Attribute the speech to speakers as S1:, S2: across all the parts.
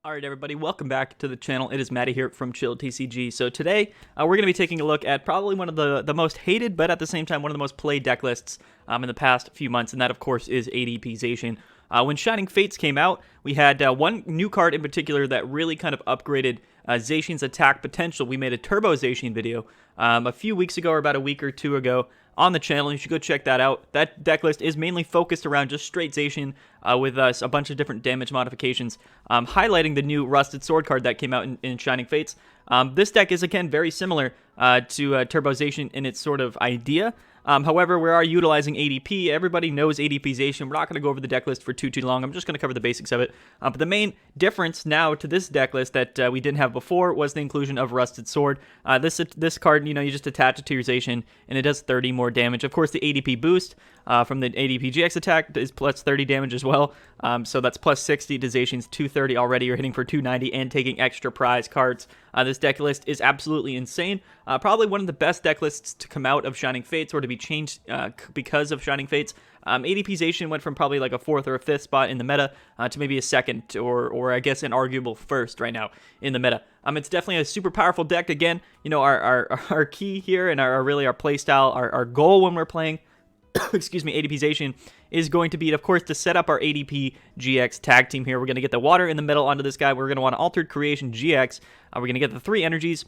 S1: Alright everybody, welcome back to the channel. It is Matty here from ChillTCG. So today, we're going to be taking a look at probably one of the most hated, but at the same time one of the most played deck lists in the past few months, and that of course is ADP Zacian. When Shining Fates came out, we had one new card in particular that really kind of upgraded Zacian's attack potential. We made a Turbo Zacian video a few weeks ago, or about a week or two ago, on the channel. You should go check that out. That deck list is mainly focused around just straight Zacian with a bunch of different damage modifications, highlighting the new Rusted Sword card that came out in Shining Fates. This deck is, again, very similar to Turbo Zacian in its sort of idea. However, we are utilizing ADP. Everybody knows ADP Zacian. We're not going to go over the deck list for too long. I'm just going to cover the basics of it. But the main difference now to this deck list that we didn't have before was the inclusion of Rusted Sword. This card, you just attach it to your Zacian, and it does 30 more damage. Of course, the ADP boost from the ADP GX attack is plus 30 damage as well. So that's plus 60 to Zacian's 230 already. You're hitting for 290 and taking extra prize cards. This deck list is absolutely insane. Probably one of the best deck lists to come out of Shining Fates, or to be changed because of Shining Fates. ADP Zacian went from probably like a 4th or a 5th spot in the meta to maybe a 2nd, or I guess an arguable 1st right now in the meta. It's definitely a super powerful deck. Again, our key here and our play style, our goal when we're playing excuse me, ADP Zacian is going to be, of course, to set up our ADP GX tag team here. We're going to get the water in the middle onto this guy. We're going to want Altered Creation GX. We're going to get the 3 energies,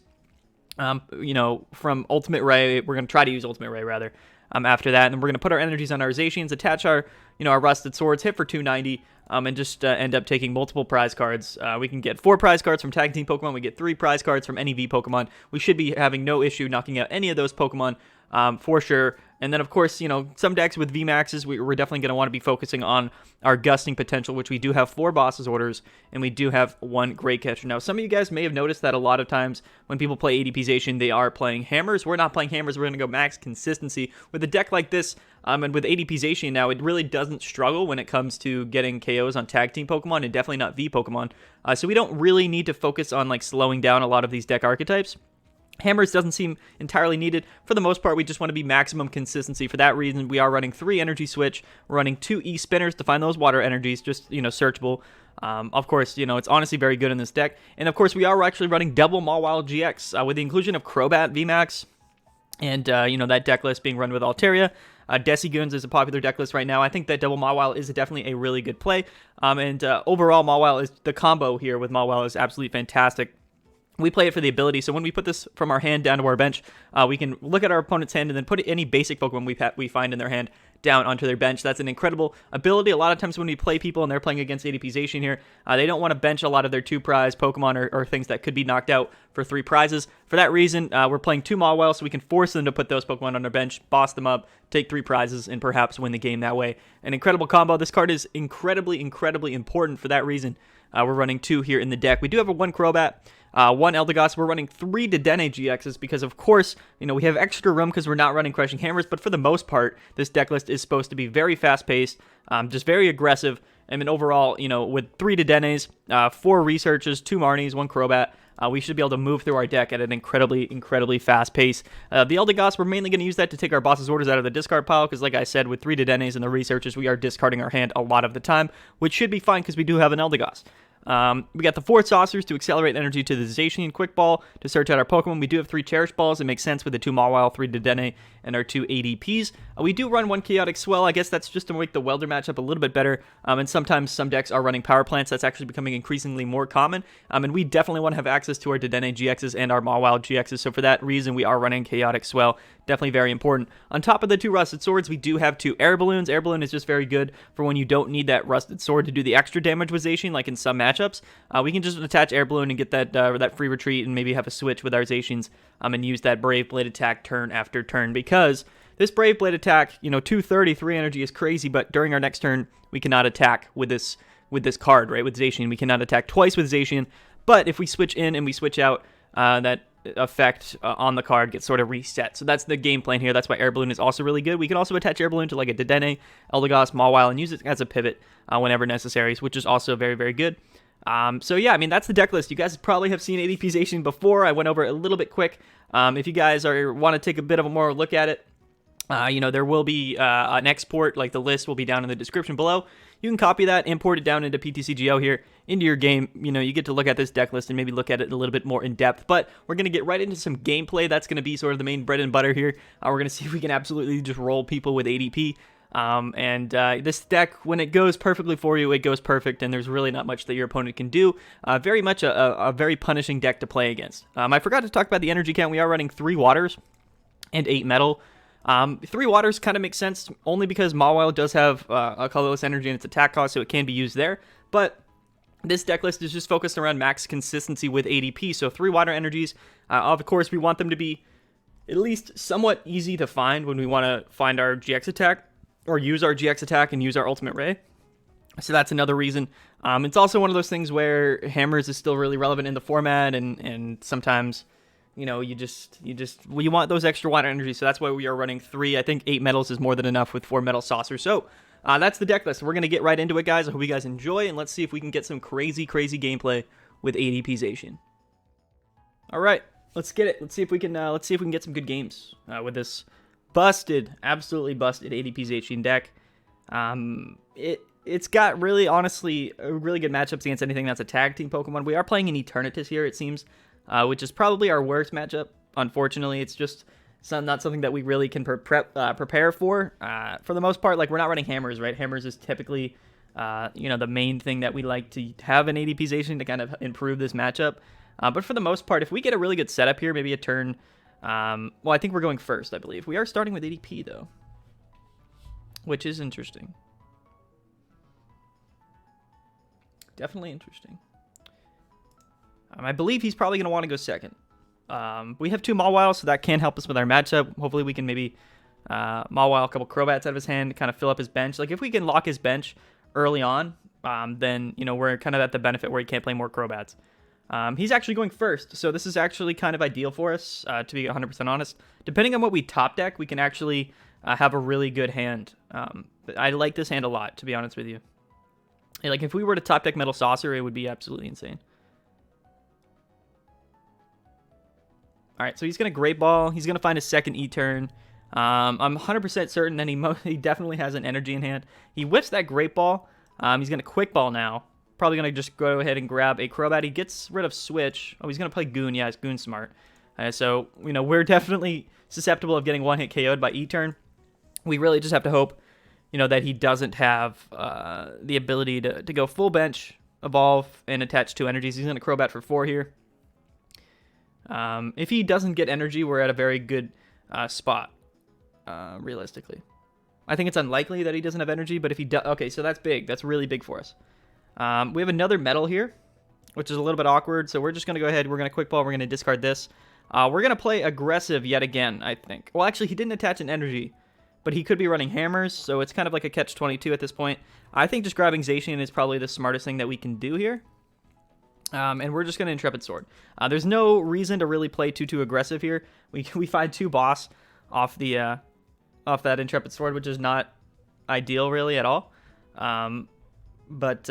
S1: from Ultimate Ray. We're going to try to use Ultimate Ray, rather, after that. And then we're going to put our energies on our Zacians, attach our Rusted Swords, hit for 290, and just end up taking multiple prize cards. We can get 4 prize cards from Tag Team Pokemon. We get 3 prize cards from NEV Pokemon. We should be having no issue knocking out any of those Pokemon for sure. And then, of course, some decks with VMAXs, we're definitely going to want to be focusing on our gusting potential, which we do have 4 Boss's Orders, and we do have 1 Great Catcher. Now, some of you guys may have noticed that a lot of times when people play ADP Zacian, they are playing hammers. We're not playing hammers. We're going to go max consistency. With a deck like this, and with ADP Zacian now, it really doesn't struggle when it comes to getting KOs on Tag Team Pokemon, and definitely not V Pokemon. So we don't really need to focus on slowing down a lot of these deck archetypes. Hammers doesn't seem entirely needed. For the most part, we just want to be maximum consistency. For that reason, we are running 3 Energy Switch. We're running 2 E-Spinners to find those water energies, just, searchable. Of course, it's honestly very good in this deck. And, of course, we are actually running double Mawile-GX with the inclusion of Crobat VMAX and, that deck list being run with Altaria. Decigoons is a popular deck list right now. I think that double Mawile is definitely a really good play. Overall, Mawile is the combo here with Mawile is absolutely fantastic. We play it for the ability, so when we put this from our hand down to our bench, we can look at our opponent's hand and then put any basic Pokemon we find in their hand down onto their bench. That's an incredible ability. A lot of times when we play people and they're playing against ADP Zacian here, they don't want to bench a lot of their 2-prize Pokemon or things that could be knocked out for 3 prizes. For that reason, we're playing 2 Mawile, so we can force them to put those Pokemon on their bench, boss them up, take 3 prizes, and perhaps win the game that way. An incredible combo. This card is incredibly important for that reason. We're running 2 here in the deck. We do have a 1 Crobat, 1 Eldegoss. We're running 3 Dedenne-GXs because, of course, we have extra room because we're not running Crushing Hammers, but for the most part, this deck list is supposed to be very fast-paced, just very aggressive. I mean, overall, with 3 Dedennes, 4 Researches, 2 Marnies, 1 Crobat, we should be able to move through our deck at an incredibly fast pace. The Eldegoss, we're mainly going to use that to take our Boss's Orders out of the discard pile, because like I said, with 3 Dedennes and the Researches, we are discarding our hand a lot of the time, which should be fine because we do have an Eldegoss. We got the 4 Saucers to accelerate energy to the Zacian Quick Ball to search out our Pokemon. We do have 3 Cherish Balls. It makes sense with the 2 Mawile, 3 Dedenne, and our 2 ADPs. We do run 1 Chaotic Swell. I guess that's just to make the Welder matchup a little bit better. And sometimes some decks are running Power Plants. That's actually becoming increasingly more common. And we definitely want to have access to our Dedenne-GXs and our Mawile-GXs. So for that reason, we are running Chaotic Swell. Definitely very important. On top of the 2 Rusted Swords, we do have 2 Air Balloons. Air Balloon is just very good for when you don't need that Rusted Sword to do the extra damage with Zacian, like in some matchups. We can just attach Air Balloon and get that free retreat and maybe have a switch with our Zacians and use that Brave Blade attack turn after turn, because this Brave Blade attack, 230, 3 energy is crazy, but during our next turn, we cannot attack with this card, right, with Zacian. We cannot attack twice with Zacian, but if we switch in and we switch out, that effect on the card gets sort of reset. So that's the game plan here. That's why Air Balloon is also really good. We can also attach Air Balloon to like a Dedenne, Eldegoss, Mawile, and use it as a pivot whenever necessary, which is also very good. So yeah, I mean, that's the deck list. You guys probably have seen ADP Zacian before. I went over it a little bit quick. If you guys want to take a bit of a more look at it, there will be an export, like the list will be down in the description below. you can copy that, import it down into PTCGO here, into your game. You know, you get to look at this deck list and maybe look at it a little bit more in depth. But we're going to get right into some gameplay. That's going to be sort of the main bread and butter here. We're going to see if we can absolutely just roll people with ADP. This deck, when it goes perfectly for you, it goes perfect, and there's really not much that your opponent can do. Very much a very punishing deck to play against. I forgot to talk about the energy count. We are running 3 waters and 8 metal. 3 waters kind of makes sense, only because Mawile does have a colorless energy in its attack cost, so it can be used there. But this deck list is just focused around max consistency with ADP, so 3 water energies. Of course, we want them to be at least somewhat easy to find when we want to find our GX attack, or use our GX attack and use our Ultimate Ray. So that's another reason. It's also one of those things where hammers is still really relevant in the format, and sometimes, you know, you want those extra water energies, so that's why we are running 3. I think 8 metals is more than enough with 4 metal saucers. So that's the deck list. We're going to get right into it, guys. I hope you guys enjoy, and let's see if we can get some crazy gameplay with ADP Zacian. All right, let's get it. Let's see if we can get some good games with this absolutely busted ADP Zacian deck. It's got really, honestly, really good matchups against anything that's a tag team Pokemon. We are playing an Eternities here, it seems, which is probably our worst matchup. Unfortunately, it's just not something that we really can prepare for. For the most part, like, we're not running hammers, right? Hammers is typically, the main thing that we like to have in ADP Zacian to kind of improve this matchup. But for the most part, if we get a really good setup here, maybe a turn. Well, I think we're going first, I believe. We are starting with ADP, though, which is interesting. Definitely interesting. I believe he's probably going to want to go second. We have 2 Mawile, so that can help us with our matchup. Hopefully we can maybe Mawile a couple Crobats out of his hand to kind of fill up his bench. Like, if we can lock his bench early on, then, you know, we're kind of at the benefit where he can't play more Crobats. He's actually going first, so this is actually kind of ideal for us, to be 100% honest. Depending on what we top deck, we can actually have a really good hand. I like this hand a lot, to be honest with you. Like, if we were to top deck Metal Saucer, it would be absolutely insane. Alright, so he's going to Great Ball. He's going to find a second E-turn. I'm 100% certain that he definitely has an energy in hand. He whips that Great Ball. He's going to Quick Ball now. Probably going to just go ahead and grab a Crobat. He gets rid of Switch. Oh, he's going to play Goon. Yeah, it's Goon smart. So, you know, we're definitely susceptible of getting one-hit KO'd by E-turn. We really just have to hope, you know, that he doesn't have the ability to go full bench, evolve, and attach 2 energies. He's going to Crobat for 4 here. If he doesn't get energy, we're at a very good spot, realistically. I think it's unlikely that he doesn't have energy, but if he does... Okay, so that's big. That's really big for us. We have another metal here, which is a little bit awkward, so we're just going to go ahead. We're going to Quick Ball. We're going to discard this. We're going to play aggressive yet again, I think. Well, actually, he didn't attach an energy, but he could be running hammers, so it's kind of like a catch-22 at this point. I think just grabbing Zacian is probably the smartest thing that we can do here. And we're just going to Intrepid Sword. There's no reason to really play too aggressive here. We find 2 boss off that Intrepid Sword, which is not ideal really at all. But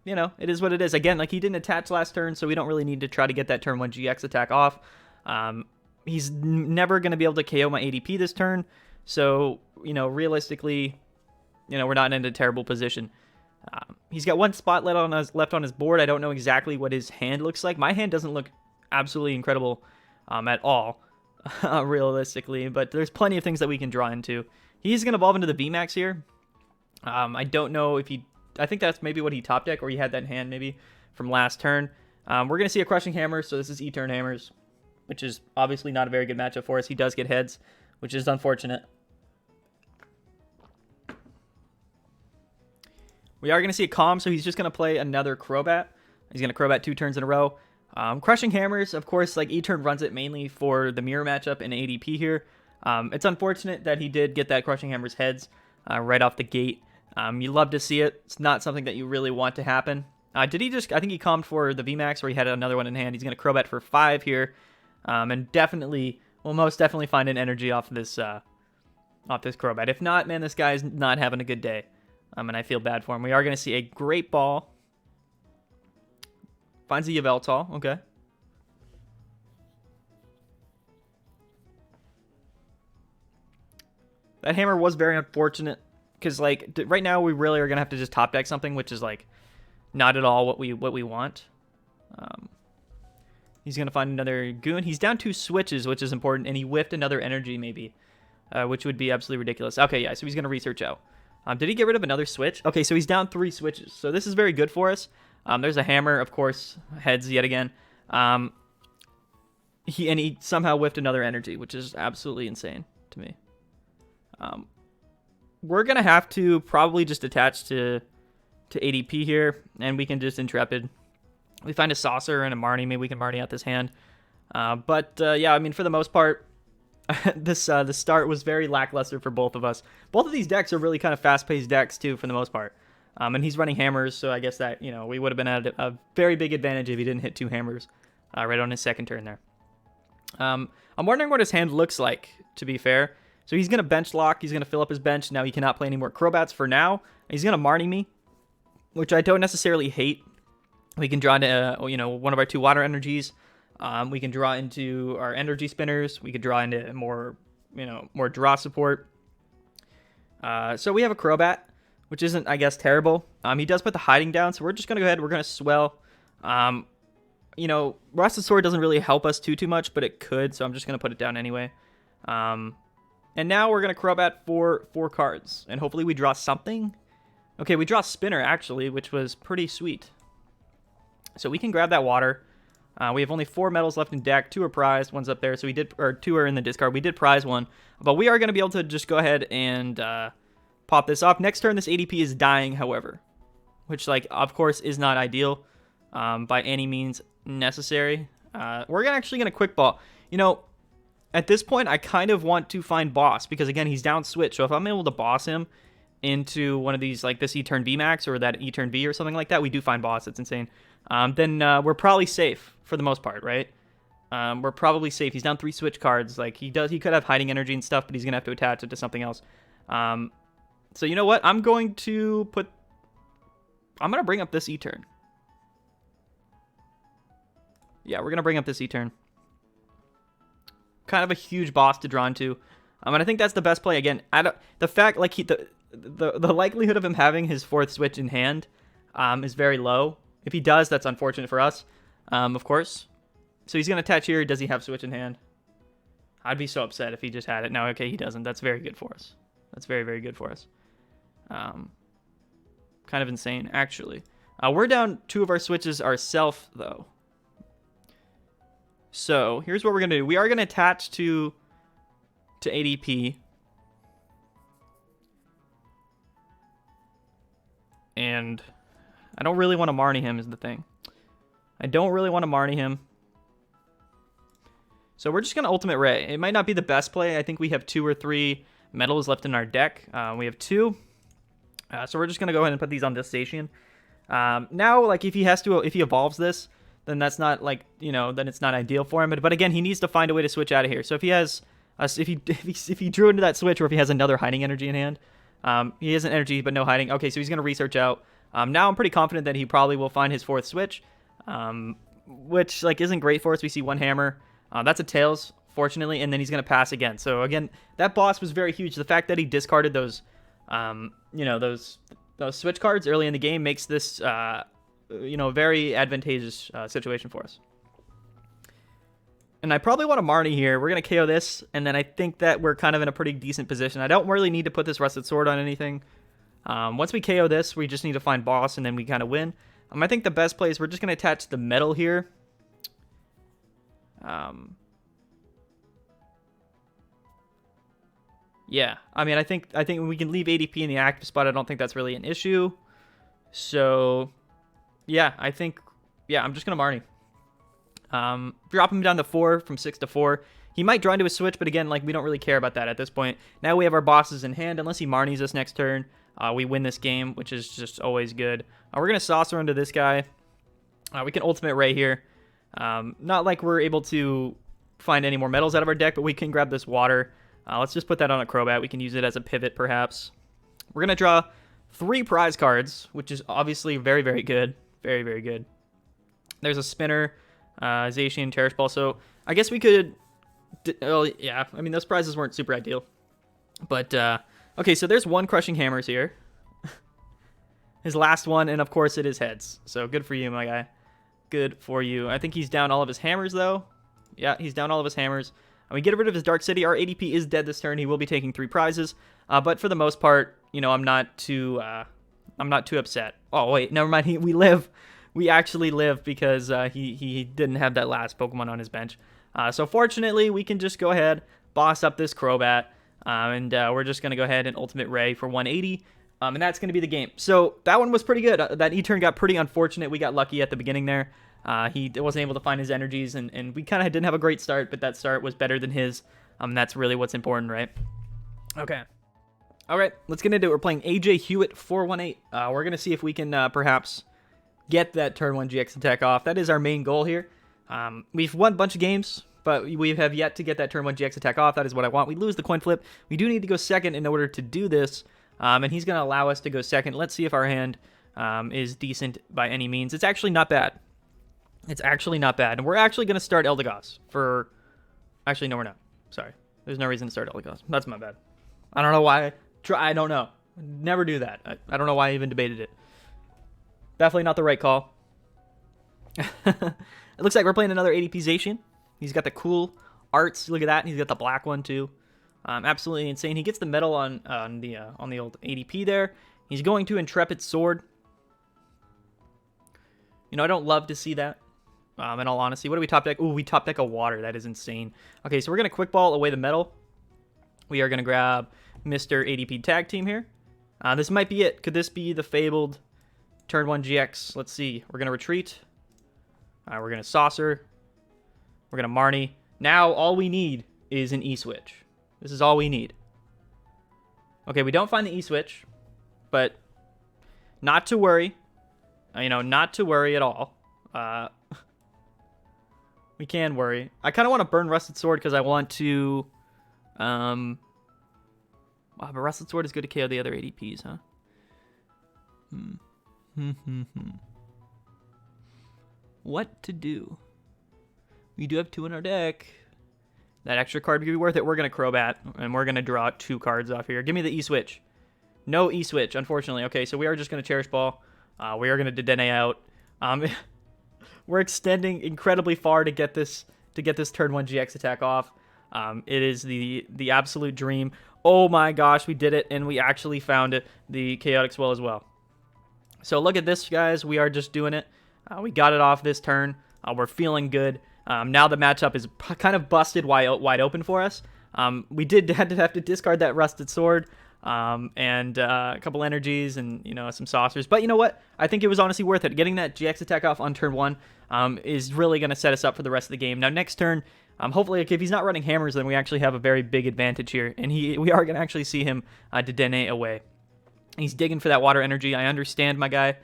S1: you know, it is what it is. Again, like, he didn't attach last turn, so we don't really need to try to get that turn 1 GX attack off. He's never going to be able to KO my ADP this turn. So, you know, realistically, you know, we're not in a terrible position. He's got 1 spot left on his board. I don't know exactly what his hand looks like. My hand doesn't look absolutely incredible at all, realistically. But there's plenty of things that we can draw into. He's going to evolve into the VMAX here. I don't know if he... I think that's maybe what he top deck, or he had that hand maybe from last turn. We're going to see a Crushing Hammer, so this is E-turn hammers, which is obviously not a very good matchup for us. He does get heads, which is unfortunate. We are going to see a Calm, so he's just going to play another Crobat. He's going to Crobat 2 turns in a row. Crushing Hammers, of course, like, E-turn runs it mainly for the mirror matchup in ADP here. It's unfortunate that he did get that Crushing Hammers heads right off the gate. You love to see it. It's not something that you really want to happen. Did he just... I think he calmed for the VMAX, where he had another one in hand. He's going to Crobat for 5 here. And definitely... will most definitely find an energy off this Crobat. If not, man, this guy's not having a good day. And I feel bad for him. We are going to see a Great Ball. Finds a Yveltal. Okay. That hammer was very unfortunate. because like right now we really are gonna have to just top deck something, which is like not at all what we want. He's gonna find another goon. He's down 2 switches, which is important, and he whiffed another energy maybe, which would be absolutely ridiculous. Okay, yeah, so he's gonna research out. Did he get rid of another switch? Okay, so he's down 3 switches, so this is very good for us. There's a hammer, of course, heads yet again. He somehow whiffed another energy, which is absolutely insane to me. We're gonna have to probably just attach to ADP here, and we can just Intrepid. We find a Saucer and a Marnie. Maybe we can Marnie out this hand. Yeah, I mean, for the most part, the start was very lackluster for both of us. Both of these decks are really kind of fast-paced decks, too, for the most part. And he's running hammers, so I guess that, you know, we would have been at a very big advantage if he didn't hit 2 hammers right on his second turn there. I'm wondering what his hand looks like, to be fair. So he's going to bench lock. He's going to fill up his bench. Now he cannot play any more Crobats for now. He's going to Marnie me, which I don't necessarily hate. We can draw into, you know, one of our 2 water energies. We can draw into our energy spinners. We could draw into more, you know, more draw support. So we have a Crobat, which isn't, I guess, terrible. He does put the hiding down, so we're just going to go ahead. We're going to swell. You know, Rusted Sword doesn't really help us too much, but it could, so I'm just going to put it down anyway. And now we're going to Crobat for 4 cards, and hopefully we draw something. Okay, we draw Spinner, actually, which was pretty sweet. So we can grab that water. We have only 4 metals left in deck. 2 are prized. 1's up there. So we did, or 2 are in the discard. We did prize 1. But we are going to be able to just go ahead and pop this off. Next turn, this ADP is dying, however. Which, like, of course, is not ideal by any means necessary. We're actually going to quick ball. You know, at this point, I kind of want to find boss. Because, again, he's down switch. So if I'm able to boss him into one of these, like this E-turn V max or that E-turn V or something like that, we do find boss. It's insane. Then we're probably safe for the most part, right? We're probably safe. He's down 3 switch cards. Like he could have hiding energy and stuff, but he's gonna have to attach it to something else. So you know what? I'm gonna bring up this E-turn. Yeah, we're gonna bring up this E-turn. Kind of a huge boss to draw into. And I think that's the best play. Again, the fact like the likelihood of him having his 4th switch in hand is very low. If he does, that's unfortunate for us, of course. So he's going to attach here. Does he have switch in hand? I'd be so upset if he just had it. No, okay, he doesn't. That's very good for us. That's very, very good for us. Kind of insane, actually. We're down 2 of our switches ourselves, though. So here's what we're going to do. We are going to attach to ADP. And I don't really want to Marnie him is the thing. I don't really want to Marnie him. So we're just going to Ultimate Ray. It might not be the best play. I think we have 2 or 3 metals left in our deck. We have 2. So we're just going to go ahead and put these on this Zacian. Now, like, if he evolves this, then that's not, like, you know, then it's not ideal for him. But again, he needs to find a way to switch out of here. So if he has, if he drew into that switch, or if he has another hiding energy in hand, he has an energy but no hiding. Okay, so he's going to research out. Now I'm pretty confident that he probably will find his 4th switch, which like isn't great for us. We see 1 hammer. That's a Tails, fortunately, and then he's going to pass again. So again, that boss was very huge. The fact that he discarded those, you know, those switch cards early in the game makes this, you know, very advantageous situation for us. And I probably want to Marnie here. We're going to KO this, and then I think that we're kind of in a pretty decent position. I don't really need to put this Rusted Sword on anything. Once we KO this, we just need to find boss, and then we kind of win. I think the best play is we're just going to attach the metal here. Yeah, I mean, I think we can leave ADP in the active spot. I don't think that's really an issue. So, yeah, I'm just going to Marnie. Drop him down to 4 from 6 to 4. He might draw into a switch, but again, like, we don't really care about that at this point. Now we have our bosses in hand. Unless he Marnies us next turn, we win this game, which is just always good. We're going to Saucer into this guy. We can Ultimate Ray here. Not like we're able to find any more metals out of our deck, but we can grab this water. Let's just put that on a Crobat. We can use it as a pivot, perhaps. We're going to draw 3 prize cards, which is obviously very, very good. Very, very good. There's a Spinner, Zacian, Cherish Ball. So I guess we could... Oh, yeah. I mean, those prizes weren't super ideal. But, Okay, so there's one Crushing Hammers here. His last one, and of course it is heads. So good for you, my guy. Good for you. I think he's down all of his hammers, though. Yeah, he's down all of his hammers. And we get rid of his Dark City. Our ADP is dead this turn. He will be taking 3 prizes. But for the most part, you know, I'm not too upset. Oh, wait, never mind. We live. We actually live because he didn't have that last Pokemon on his bench. So fortunately, we can just go ahead, boss up this Crobat. And we're just going to go ahead and Ultimate Ray for 180. And that's going to be the game. So that one was pretty good. That E-turn got pretty unfortunate. We got lucky at the beginning there. He wasn't able to find his energies, and we kind of didn't have a great start, but that start was better than his. That's really what's important, right? Okay. All right, let's get into it. We're playing AJ Hewitt 418. We're going to see if we can perhaps get that turn 1 GX attack off. That is our main goal here. We've won a bunch of games, but we have yet to get that turn 1 GX attack off. That is what I want. We lose the coin flip. We do need to go second in order to do this. And he's going to allow us to go second. Let's see if our hand is decent by any means. It's actually not bad. It's actually not bad. And we're actually going to start Eldegoss for... Actually, no, we're not. Sorry. There's no reason to start Eldegoss. That's my bad. I don't know why. I don't know. Never do that. I don't know why I even debated it. Definitely not the right call. It looks like we're playing another ADP Zacian. He's got the cool arts. Look at that. He's got the black one, too. Absolutely insane. He gets the metal on the old ADP there. He's going to Intrepid Sword. You know, I don't love to see that. In all honesty, what do we top deck? Ooh, we top deck a water. That is insane. Okay, so we're gonna quick ball away the metal. We are gonna grab Mr. ADP Tag Team here. This might be it. Could this be the fabled turn 1 GX? Let's see. We're gonna retreat. We're gonna saucer. We're gonna Marnie. Now all we need is an E-switch. This is all we need. Okay, we don't find the E-switch, but not to worry. You know, not to worry at all. We can worry. I kind of want to burn Rusted Sword because I want to... Wow, but Rusted Sword is good to KO the other ADPs, huh? What to do? We do have 2 in our deck. That extra card could be worth it. We're going to Crobat, and we're going to draw 2 cards off here. Give me the E-switch. No E-switch, unfortunately. Okay, so we are just going to Cherish Ball. We are going to Dedenne out. We're extending incredibly far to get this turn 1 GX attack off. It is the absolute dream. Oh my gosh, we did it, and we actually found it, the Chaotic Swell as well. So look at this, guys. We are just doing it. We got it off this turn. We're feeling good. Now the matchup is kind of busted wide open for us. We did have to discard that Rusted Sword. And a couple energies and, you know, some saucers. But you know what? I think it was honestly worth it. Getting that GX attack off on turn 1 is really going to set us up for the rest of the game. Now, next turn, hopefully, if he's not running hammers, then we actually have a very big advantage here. And we are going to actually see him Dedenne away. He's digging for that water energy. I understand, my guy.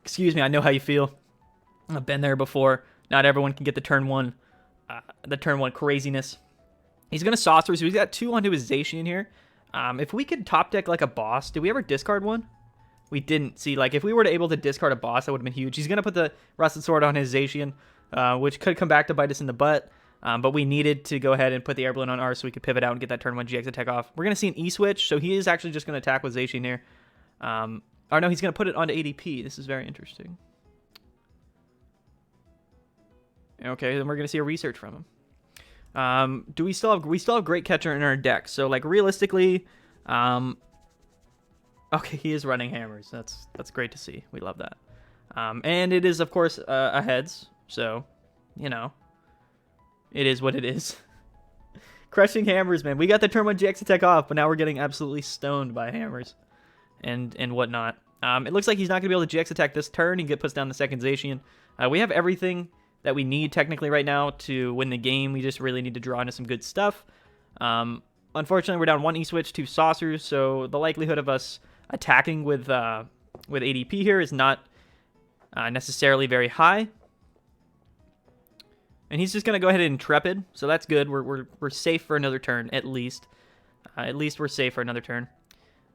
S1: Excuse me, I know how you feel. I've been there before. Not everyone can get the turn 1 craziness. He's going to saucer, so he's got 2 onto his Zacian here. If we could top deck like a boss, did we ever discard one? We didn't. See, like, if we were able to discard a boss, that would have been huge. He's going to put the Rusted Sword on his Zacian, which could come back to bite us in the butt. But we needed to go ahead and put the Air Balloon on ours so we could pivot out and get that turn 1 GX attack off. We're going to see an E-switch, so he is actually just going to attack with Zacian here. Or no, he's going to put it onto ADP. This is very interesting. Okay, then we're going to see a research from him. Do we still have Great Catcher in our deck? So like realistically, okay, he is running hammers. That's great to see. We love that. And it is of course a heads. So, you know, it is what it is. Crushing hammers, man. We got the turn 1 GX attack off, but now we're getting absolutely stoned by hammers and whatnot. It looks like he's not gonna be able to GX attack this turn. He puts down the second Zacian. We have everything that we need technically right now to win the game. We just really need to draw into some good stuff. Unfortunately, we're down 1 E-switch, 2 saucers, so the likelihood of us attacking with ADP here is not necessarily very high. And he's just gonna go ahead and Intrepid, so that's good. We're safe for another turn at least. At least we're safe for another turn.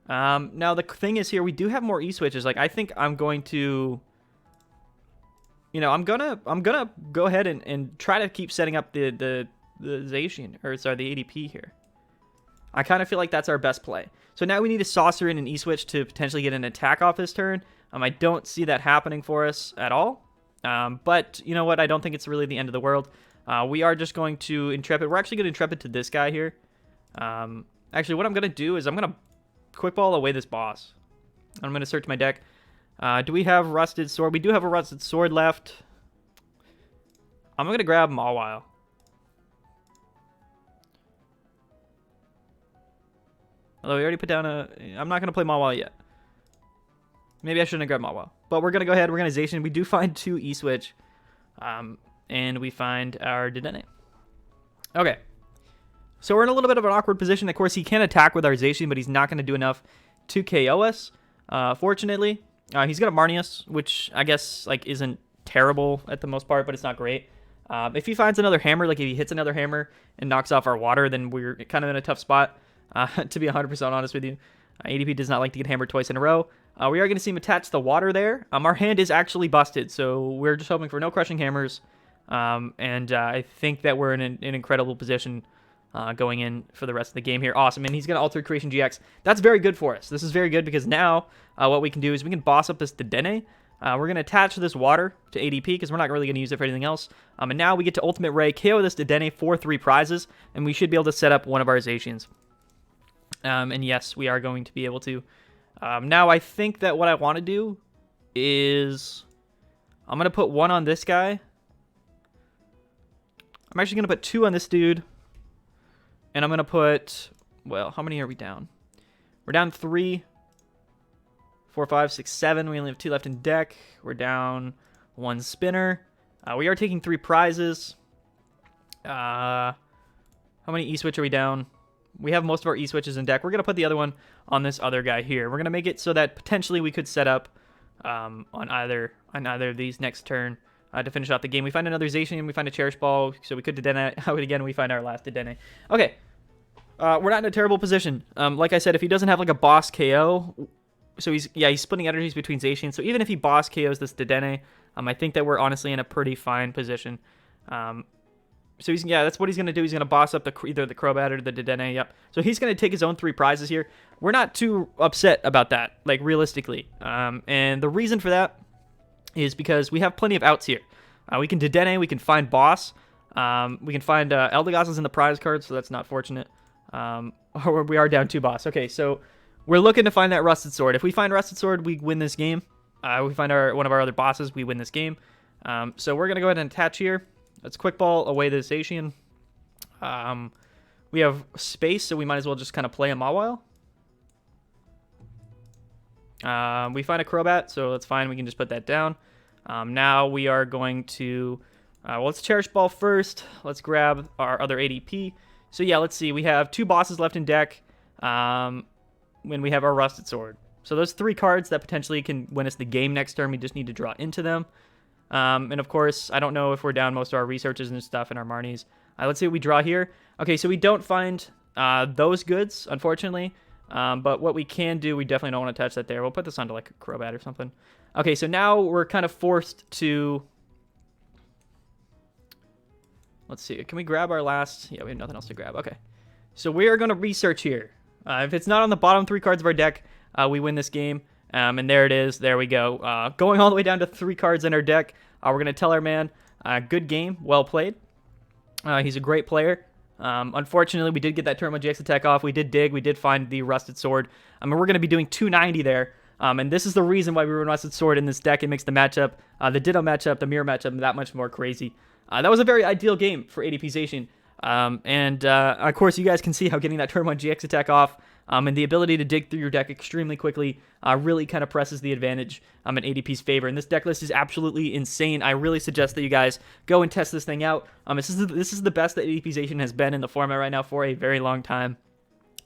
S1: Now the thing is here, we do have more E-switches. Like I think I'm going to. You know, I'm gonna go ahead and try to keep setting up the Zacian, or sorry, the ADP here. I kind of feel like that's our best play. So now we need a Saucer in an E-Switch to potentially get an attack off this turn. I don't see that happening for us at all. But you know what? I don't think it's really the end of the world. We are just going to Intrepid. We're actually going to Intrepid to this guy here. Actually, what I'm going to do is I'm going to Quick Ball away this boss. I'm going to search my deck. Do we have Rusted Sword? We do have a Rusted Sword left. I'm going to grab Mawile. Although we already put down a... I'm not going to play Mawile yet. Maybe I shouldn't have grabbed Mawile. But we're going to go ahead. We're going to Zacian. We do find 2 E-Switch. And we find our Dedenne. Okay. So we're in a little bit of an awkward position. Of course, he can attack with our Zacian, but he's not going to do enough to KO us. Fortunately, he's got a Marnius, which I guess like isn't terrible at the most part, but it's not great. If he finds another hammer, like if he hits another hammer and knocks off our water, then we're kind of in a tough spot. To be 100% honest with you, ADP does not like to get hammered twice in a row. We are going to see him attach the water there. Our hand is actually busted, so we're just hoping for no crushing hammers. And I think that we're in an incredible position going in for the rest of the game here. Awesome, and he's going to alter Creation GX. That's very good for us. This is very good because now what we can do is we can boss up this Dedenne. We're going to attach this water to ADP because we're not really going to use it for anything else. And now we get to Ultimate Ray, KO this Dedenne for 3 prizes, and we should be able to set up one of our Zacians. And yes, we are going to be able to. Now, I think that what I want to do is I'm going to put 1 on this guy. I'm actually going to put 2 on this dude. And I'm going to put, well, how many are we down? We're down 3, 4, 5, 6, 7. We only have 2 left in deck. We're down 1 spinner. We are taking 3 prizes. How many E-Switch are we down? We have most of our E-Switches in deck. We're going to put the other one on this other guy here. We're going to make it so that potentially we could set up on either of these next turn to finish off the game. We find another Zacian, we find a Cherish Ball, so we could Dedenne out again. We find our last Dedenne. Okay, we're not in a terrible position. Like I said, if he doesn't have like a boss KO, so he's splitting energies between Zacian. So even if he boss KOs this Dedenne, I think that we're honestly in a pretty fine position. So that's what he's going to do. He's going to boss up either the Crobat or the Dedenne. Yep. So he's going to take his own 3 prizes here. We're not too upset about that, like realistically. And the reason for that is because we have plenty of outs here. We can Dedenne, we can find boss. We can find Eldegoss is in the prize card, so that's not fortunate. Or we are down 2 boss. Okay, so we're looking to find that Rusted Sword. If we find Rusted Sword, we win this game. We find one of our other bosses, we win this game. So we're going to go ahead and attach here. Let's Quick Ball away the Zacian. We have space, so we might as well just kind of play a Mawile. We find a Crobat, so that's fine. We can just put that down. Now we are going to... let's Cherish Ball first. Let's grab our other ADP. So yeah, let's see. We have 2 bosses left in deck when we have our Rusted Sword. So those 3 cards that potentially can win us the game next turn, we just need to draw into them. And of course, I don't know if we're down most of our researches and stuff in our Marnies. Let's see what we draw here. Okay, so we don't find those goods, unfortunately. But what we can do, we definitely don't want to touch that there. We'll put this onto like a Crobat or something. Okay, so now we're kind of forced to... Let's see. Can we grab our last... Yeah, we have nothing else to grab. Okay. So we are going to research here. If it's not on the bottom 3 cards of our deck, we win this game. And there it is. There we go. Going all the way down to 3 cards in our deck. We're going to tell our man, good game, well played. He's a great player. Unfortunately, we did get that Turbo GX attack off. We did dig. We did find the Rusted Sword. I mean, we're going to be doing 290 there. And this is the reason why we run Rusted Sword in this deck. It makes the matchup, the Ditto matchup, the Mirror matchup, that much more crazy. That was a very ideal game for ADP Zacian. Of course, you guys can see how getting that Turbo GX attack off and the ability to dig through your deck extremely quickly really kind of presses the advantage in ADP's favor. And this deck list is absolutely insane. I really suggest that you guys go and test this thing out. This is the best that ADP Zacian has been in the format right now for a very long time.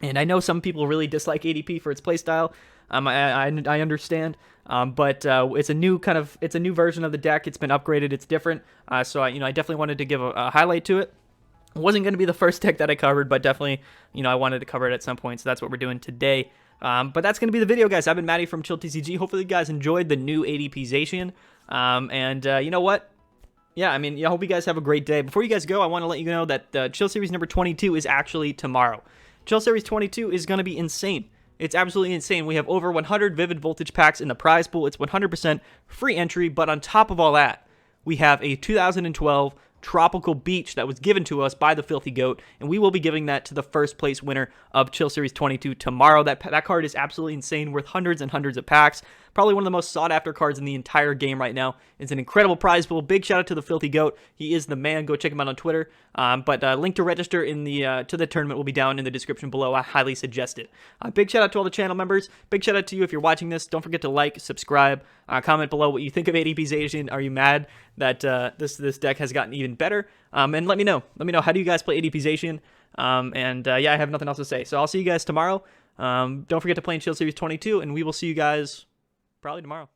S1: And I know some people really dislike ADP for its playstyle. I understand, but it's a new version of the deck. It's been upgraded. It's different. So I definitely wanted to give a highlight to it. It wasn't going to be the first deck that I covered, but definitely, I wanted to cover it at some point. So that's what we're doing today. But that's going to be the video, guys. I've been Matty from ChillTCG. Hopefully you guys enjoyed the new ADP Zacian. You know what? Yeah, I hope you guys have a great day. Before you guys go, I want to let you know that Chill Series number 22 is actually tomorrow. Chill Series 22 is going to be insane. It's absolutely insane. We have over 100 Vivid Voltage packs in the prize pool. It's 100% free entry, but on top of all that, we have a 2012 Tropical Beach that was given to us by the Filthy Goat, and we will be giving that to the first place winner of Chill Series 22 tomorrow. That card is absolutely insane, worth hundreds and hundreds of packs. Probably one of the most sought-after cards in the entire game right now. It's an incredible prize pool. Big shout out to the Filthy Goat. He is the man. Go check him out on Twitter. But link to register in the to the tournament will be down in the description below. I highly suggest it. Big shout out to all the channel members. Big shout out to you if you're watching this. Don't forget to like, subscribe, comment below what you think of ADP Zacian. Are you mad that this deck has gotten even better? And let me know. Let me know, how do you guys play ADP Zacian? Yeah, I have nothing else to say. So I'll see you guys tomorrow. Don't forget to play in Shield Series 22, and we will see you guys probably tomorrow.